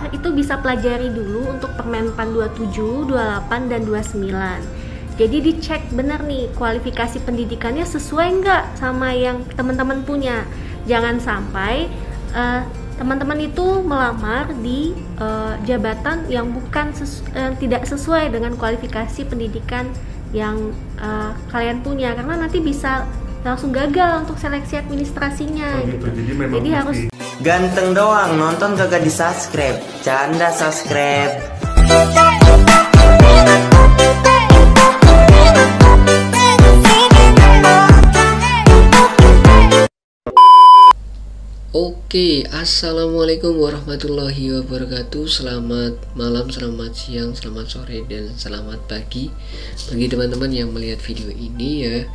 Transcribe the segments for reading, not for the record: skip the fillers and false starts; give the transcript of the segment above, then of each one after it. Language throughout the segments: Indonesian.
keluar, itu bisa pelajari dulu untuk Permenpan 27, 28, dan 29. Jadi dicek bener nih kualifikasi pendidikannya sesuai nggak sama yang teman-teman punya. Jangan sampai teman-teman itu melamar di jabatan yang tidak sesuai dengan kualifikasi pendidikan yang kalian punya, karena nanti bisa langsung gagal untuk seleksi administrasinya. Gitu. Jadi harus ganteng doang nonton kagak di subscribe, canda subscribe. Oke, assalamualaikum warahmatullahi wabarakatuh. Selamat malam, selamat siang, selamat sore, dan selamat pagi bagi teman-teman yang melihat video ini ya.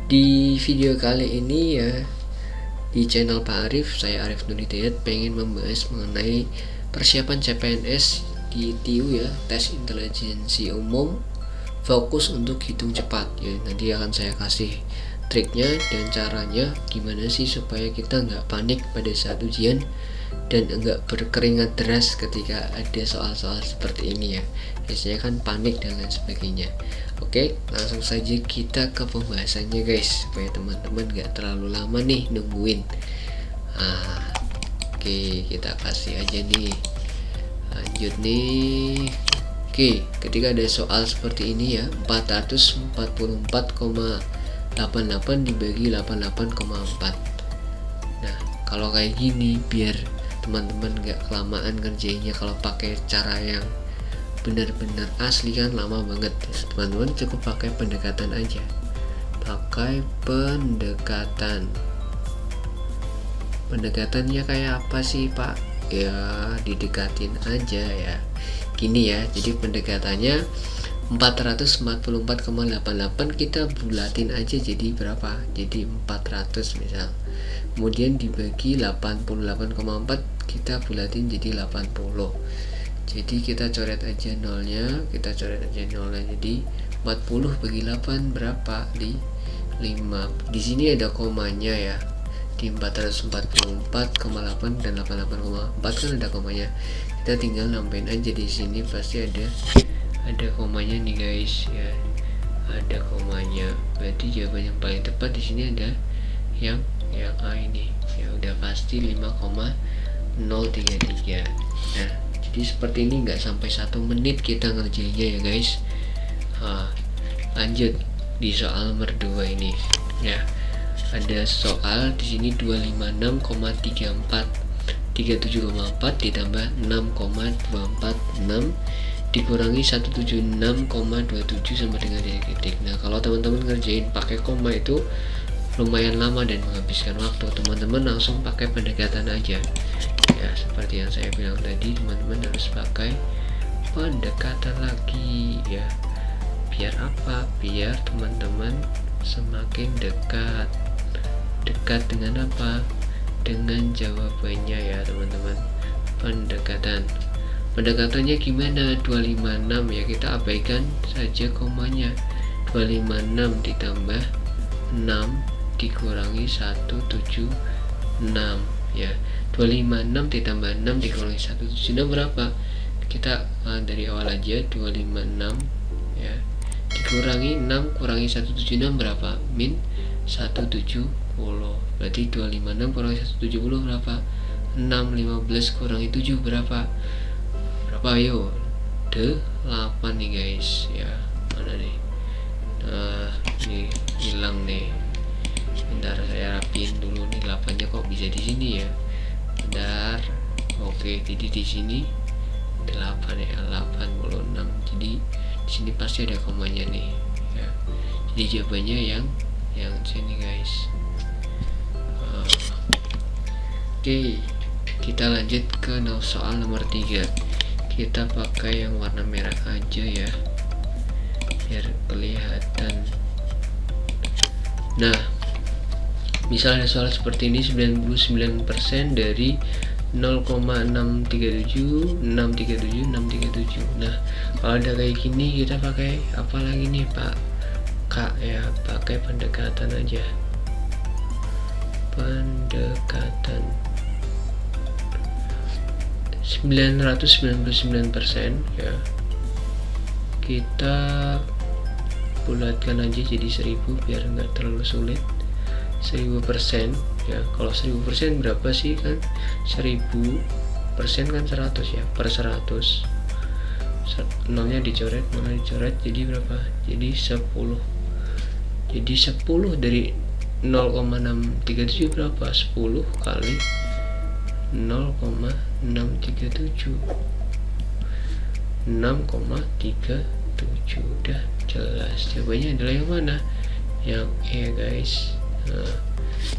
Di video kali ini ya, di channel Pak Arif, saya Arif Nur Hidayat pengen membahas mengenai persiapan CPNS di TIU ya, tes intelijensi umum fokus untuk hitung cepat ya. Nanti akan saya kasih triknya dan caranya gimana sih supaya kita nggak panik pada saat ujian dan nggak berkeringat deras ketika ada soal-soal seperti ini ya. Biasanya kan panik dan lain sebagainya. Oke, langsung saja kita ke pembahasannya guys, supaya teman-teman nggak terlalu lama nih nungguin. Oke, kita kasih aja nih, lanjut nih. Oke, ketika ada soal seperti ini ya, 444,88 dibagi 88,4. Nah, kalau kayak gini biar teman-teman nggak kelamaan ngerjainnya, kalau pakai cara yang benar-benar asli kan lama banget. Teman-teman cukup pakai pendekatan aja. Pakai pendekatan. Pendekatannya kayak apa sih, Pak? Ya, didekatin aja ya. Gini ya. Jadi pendekatannya 444,88 kita bulatin aja jadi berapa? Jadi 400 misal. Kemudian dibagi 88,4 kita bulatin jadi 80. Jadi kita coret aja nolnya, jadi 40 bagi 8 berapa? Di 5. Di sini ada komanya ya. Di 444,8 dan 88,4 kan ada komanya. Kita tinggal nambahin aja di sini, pasti ada komanya nih guys ya, ada komanya. Berarti jawaban yang paling tepat di sini ada yang A ini ya, udah pasti 5,033. Nah, jadi seperti ini, nggak sampai 1 menit kita ngerjainnya ya guys. Lanjut di soal nomor 2 ini ya, ada soal di sini 256,34 37,4 ditambah 6,246 dikurangi 176,27 sama dengan titik. Nah, kalau teman-teman ngerjain pakai koma itu lumayan lama dan menghabiskan waktu. Teman-teman langsung pakai pendekatan aja ya, seperti yang saya bilang tadi, teman-teman harus pakai pendekatan lagi ya. Biar apa? Biar teman-teman semakin dekat dengan apa? Dengan jawabannya ya teman-teman. Pendekatannya gimana? 256 ya, kita abaikan saja komanya. 256 ditambah 6 dikurangi 176 ya. 256 ditambah 6 dikurangi 176 berapa? Kita dari awal aja, 256 ya dikurangi 6 kurangi 176 berapa? Min 170. Berarti 256 kurangi 170 berapa? 6. 15 kurangi 7 berapa? Ayo 8 nih guys ya. Mana nih? Nah, ini hilang nih. Bentar saya rapiin dulu nih, 8-nya kok bisa di sini ya. Bentar. Oke, jadi di sini 8 ya, 86. Jadi di sini pasti ada komanya nih ya. Jadi jawabannya yang sini guys. Oke, kita lanjut ke soal nomor 3. Kita pakai yang warna merah aja ya, biar kelihatan. Nah, misalnya soal seperti ini, 99% dari 0,637. Nah, kalau ada kayak gini kita pakai apa lagi nih Pak? Kak ya, pakai pendekatan aja. Pendekatan 999% ya. Kita bulatkan aja jadi 1000 biar nggak terlalu sulit. 1000% ya. Kalau 1000% berapa sih? Kan 1000% kan 100 ya, per 100 nolnya dicoret, jadi berapa? Jadi 10. Jadi 10 dari 0,637 berapa? 10 kali 0,637, 6,37. Udah jelas, jawabannya adalah yang mana? Yang E guys. Nah,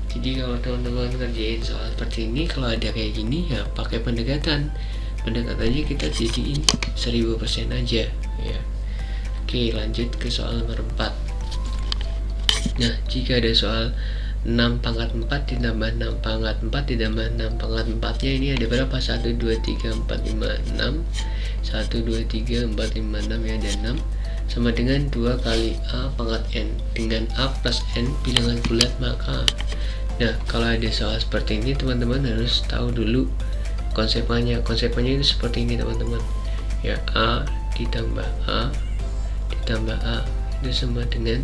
jadi kalau teman-teman ngerjain soal seperti ini, kalau ada kayak gini ya pakai pendekatannya kita jadiin 1000% aja ya. Oke, lanjut ke soal nomor 4. Nah, jika ada soal 6 pangkat 4 ditambah 6 pangkat 4 ditambah 6 pangkat 4 nya ini ada berapa? 1, 2, 3, 4, 5, 6 1, 2, 3, 4, 5, 6 ya, ada 6 sama dengan 2 kali A pangkat N. Dengan A plus N bilangan bulat maka, nah kalau ada soal seperti ini teman-teman harus tahu dulu konsepnya itu seperti ini teman-teman ya. A ditambah A ditambah A itu sama dengan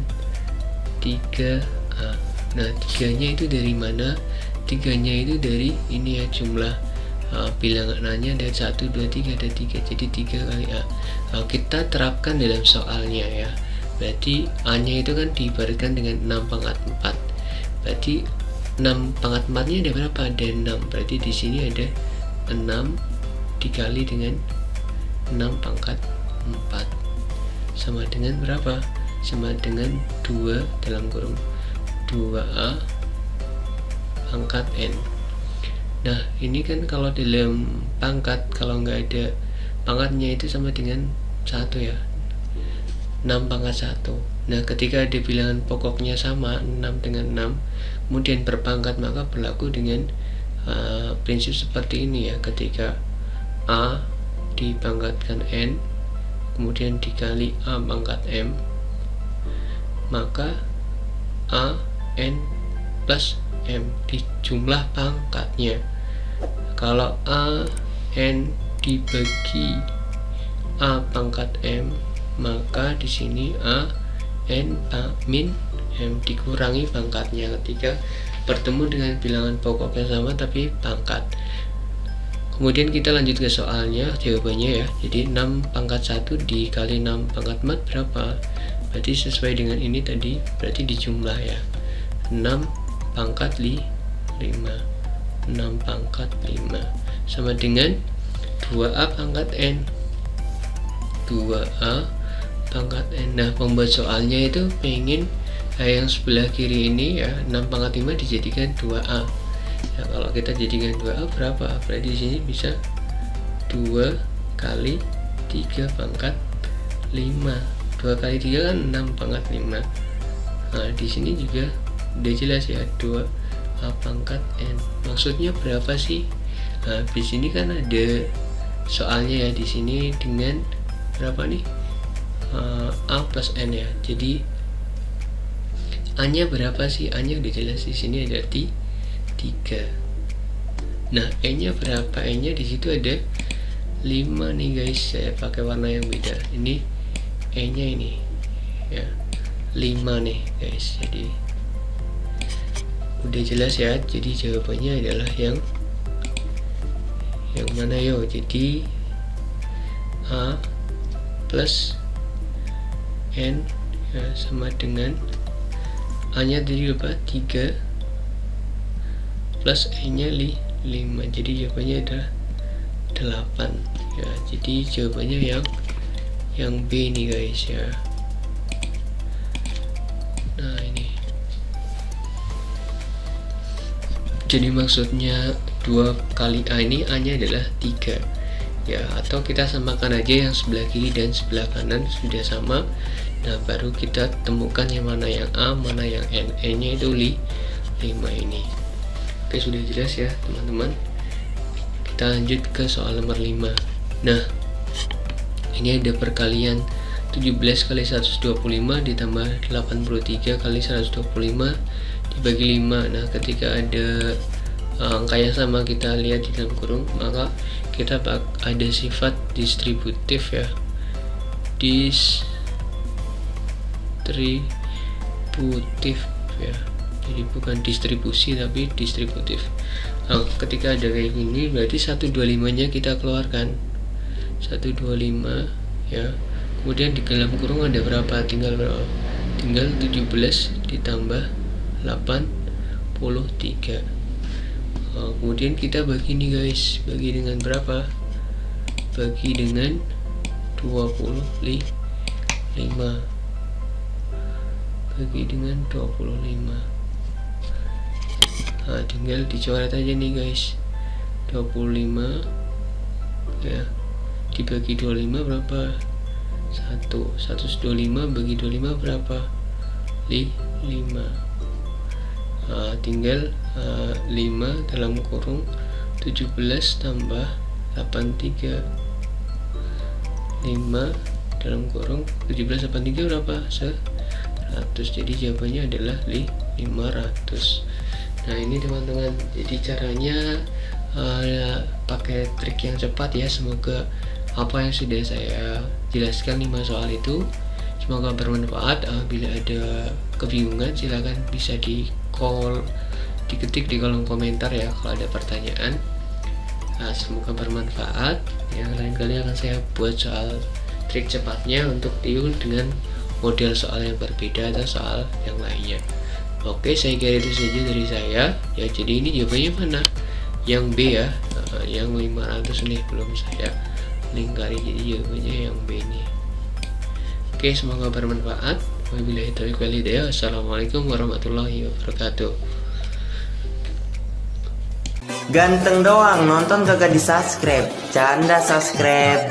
3A. Nah, 3-nya itu dari mana? 3-nya itu dari ini ya, jumlah bilangan A-nya ada 1, 2, 3, ada 3, jadi 3 kali A. Kita terapkan dalam soalnya ya. Berarti A-nya itu kan diibaratkan dengan 6 pangkat 4. Berarti 6 pangkat 4-nya ada berapa? Ada 6. Berarti di sini ada 6 dikali dengan 6 pangkat 4 sama dengan berapa? Sama dengan 2 dalam kurung 2A pangkat N. Nah, ini kan kalau dalam pangkat, kalau nggak ada pangkatnya itu sama dengan 1 ya, 6 pangkat 1. Nah, ketika ada bilangan pokoknya sama 6 dengan 6 kemudian berpangkat, maka berlaku dengan prinsip seperti ini ya. Ketika A dipangkatkan N kemudian dikali A pangkat M, maka A N plus M di jumlah pangkatnya. Kalau A N dibagi A pangkat M, maka di sini A N min M dikurangi pangkatnya ketika bertemu dengan bilangan pokoknya sama tapi pangkat. Kemudian kita lanjut ke soalnya, jawabannya ya. Jadi 6 pangkat 1 dikali 6 pangkat 4 berapa? Berarti sesuai dengan ini tadi, berarti dijumlah ya. 6 pangkat 5 6 pangkat 5 sama dengan 2A pangkat N 2A pangkat N. Nah, pembuat soalnya itu pengen yang sebelah kiri ini ya, 6 pangkat 5 dijadikan 2A. Nah, kalau kita jadikan 2A berapa? Berarti di sini bisa 2 kali 3 pangkat 5. 2 kali 3 kan 6 pangkat 5. Nah, di sini juga udah jelas ya, 2A pangkat N. Maksudnya berapa sih? Nah, di sini kan ada soalnya ya, di sini dengan berapa nih? A plus N ya. Jadi A-nya berapa sih? A-nya udah jelas di sini ada 3. Nah, E-nya berapa? E-nya di situ ada 5 nih guys. Saya pakai warna yang beda. Ini E-nya ini ya, 5 nih guys. Jadi udah jelas ya. Jadi jawabannya adalah yang mana yo? Jadi A plus N ya, sama dengan A nya tadi berapa? 3 plus E nya 5. Jadi jawabannya adalah 8 ya. Jadi jawabannya yang B nih guys ya. Nah, ini jadi maksudnya 2 kali A ini A nya adalah 3 ya, atau kita samakan aja yang sebelah kiri dan sebelah kanan sudah sama. Nah, baru kita temukan yang mana yang A, mana yang N. E nya itu 5 ini. Oke, sudah jelas ya teman-teman. Kita lanjut ke soal nomor 5. Nah, ini ada perkalian 17 kali 125 ditambah 83 kali 125 dibagi 5. Nah, ketika ada angka yang sama kita lihat di dalam kurung, maka kita ada sifat distributif ya, distributif ya, jadi bukan distribusi tapi distributif. Nah, ketika ada kayak gini berarti 125 nya kita keluarkan, 125 ya. Kemudian di dalam kurung ada berapa? Tinggal berapa? Tinggal 17 ditambah 83. Nah, kemudian kita bagi nih guys, bagi dengan berapa? Bagi dengan 25. Bagi dengan 25. Nah, tinggal dicoret aja nih guys. 25 ya, dibagi 25 berapa? 125 bagi 25 berapa? 5. Nah, tinggal 5 dalam kurung 17 tambah 83. 5 dalam kurung 17 83 berapa? 100. Jadi jawabannya adalah 500. Nah, ini teman-teman, jadi caranya pakai trik yang cepat ya. Semoga apa yang sudah saya jelaskan 5 soal itu semoga bermanfaat. Bila ada kebingungan silahkan bisa diketik di kolom komentar ya kalau ada pertanyaan. Semoga bermanfaat. Yang lain kali akan saya buat soal trik cepatnya untuk tiul dengan model soal yang berbeda atau soal yang lainnya. Oke, saya kira itu saja dari saya ya. Jadi ini jawabannya mana? Yang B ya. Yang 500 nih belum saya lingkari, jadi jawabannya yang B nih. Oke, semoga bermanfaat. Wabillahi taufiq wal hidayah. Assalamualaikum warahmatullahi wabarakatuh. Ganteng doang nonton kagak di subscribe. Canda subscribe.